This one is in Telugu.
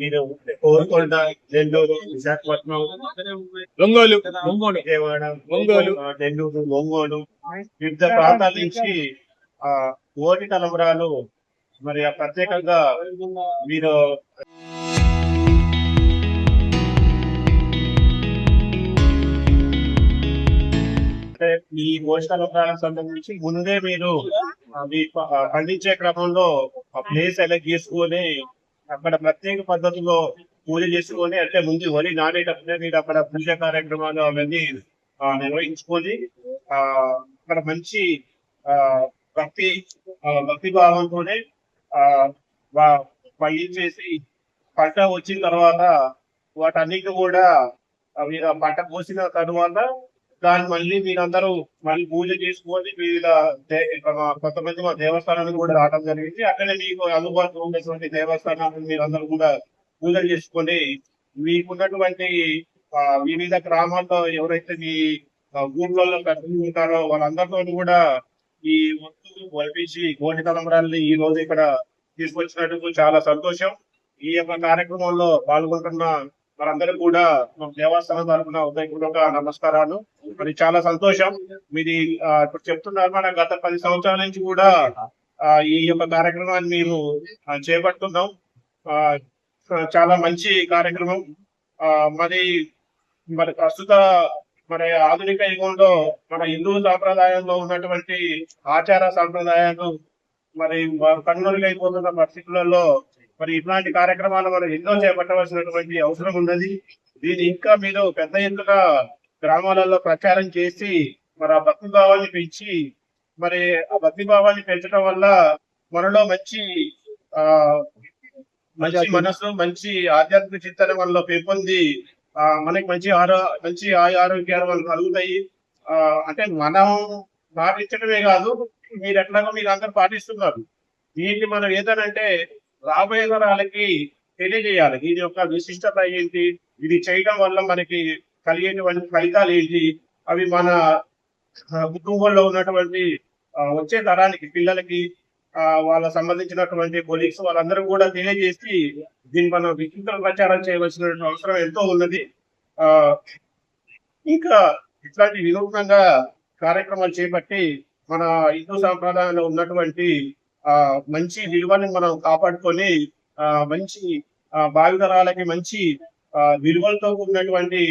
మీరు కోరుకొండ, నెల్లూరు, విశాఖపట్నం, విజయవాడ, నెల్లూరు, ఒంగోలు వివిధ ప్రాంతాల నుంచి ఆ ఓటి తలంబరాలు మరి ప్రత్యేకంగా మీరు ఈ ఓటి తలంబరాలకు సంబంధించి ముందే మీరు పండించే క్రమంలో ప్లేస్ సెలెక్ట్ చేసుకొని అక్కడ ప్రత్యేక పద్ధతిలో పూజ చేసుకొని, అంటే ముందు వరి నానేటప్పుడే మీరు అక్కడ పూజ కార్యక్రమాలు అవన్నీ నిర్వహించుకొని అక్కడ మంచి ఆ భక్తి భక్తి భావంతోనే పండించేసి పంట వచ్చిన తర్వాత వాటన్నిటి కూడా మీరు పంట కోసిన తర్వాత దాన్ని మళ్ళీ మీరందరూ మళ్ళీ పూజ చేసుకొని వివిధ కొంతమంది మా దేవస్థానానికి కూడా రావడం జరిగింది. అక్కడే మీకు అందుబాటులో ఉన్నటువంటి దేవస్థానాలను మీరందరూ కూడా పూజలు చేసుకొని మీకున్నటువంటి వివిధ గ్రామాల్లో ఎవరైతే మీ ఊర్లలో పెద్దలు ఉంటారో వాళ్ళందరితో కూడా ఈ వస్తువులు వల్పించి కోటి తలంబరాలని ఈ రోజు ఇక్కడ తీసుకొచ్చినందుకు చాలా సంతోషం. ఈ యొక్క కార్యక్రమంలో పాల్గొంటున్న మనందరూ కూడా దేవస్థానం తరఫున ఉదయపూర్వక నమస్కారాలు. మరి చాలా సంతోషం. మీది ఇప్పుడు చెప్తున్నారు, మన గత 10 సంవత్సరాల నుంచి కూడా ఈ యొక్క కార్యక్రమాన్ని మేము చేపడుతున్నాం. చాలా మంచి కార్యక్రమం. మరి ప్రస్తుత ఆధునిక యుగంలో మన హిందూ సాంప్రదాయంలో ఉన్నటువంటి ఆచార సాంప్రదాయాలు మరి కనుగొనగైపోతున్న పరిస్థితులలో మరి ఇట్లాంటి కార్యక్రమాలు మనం ఎన్నో చేపట్టవలసినటువంటి అవసరం ఉన్నది. దీన్ని ఇంకా మీరు పెద్ద ఎత్తున గ్రామాలలో ప్రచారం చేసి మరి ఆ భక్తి భావాన్ని పెంచి, మరి ఆ భక్తి భావాన్ని పెంచడం వల్ల మనలో మంచి మనసు, మంచి ఆధ్యాత్మిక చింతన మనలో పెంపొంది మనకి మంచి ఆరోగ్యాలు మనకు కలుగుతాయి. అంటే మనం పాటించడమే కాదు, మీరు ఎట్లాగో మీరు అందరూ పాటిస్తున్నారు. దీన్ని మనం ఏదనంటే రాబోయే తరాలకి తెలియజేయాలి. దీని యొక్క విశిష్టత ఏంటి, ఇది చేయడం వల్ల మనకి కలిగేటువంటి ఫలితాలు ఏంటి, అవి మన కుటుంబంలో ఉన్నటువంటి వచ్చే తరానికి, పిల్లలకి, వాళ్ళ సంబంధించినటువంటి కొలీగ్స్ వాళ్ళందరూ కూడా తెలియజేసి దీన్ని మనం విస్తృత ప్రచారం చేయవలసిన అవసరం ఎంతో ఉన్నది. ఇంకా ఇట్లాంటి వినూత్నంగా కార్యక్రమాలు చేపట్టి మన హిందూ సాంప్రదాయంలో ఉన్నటువంటి మంచి విలువని మనం కాపాడుకొని మంచి భావితరాలకి మంచి విలువలతో కూడినటువంటి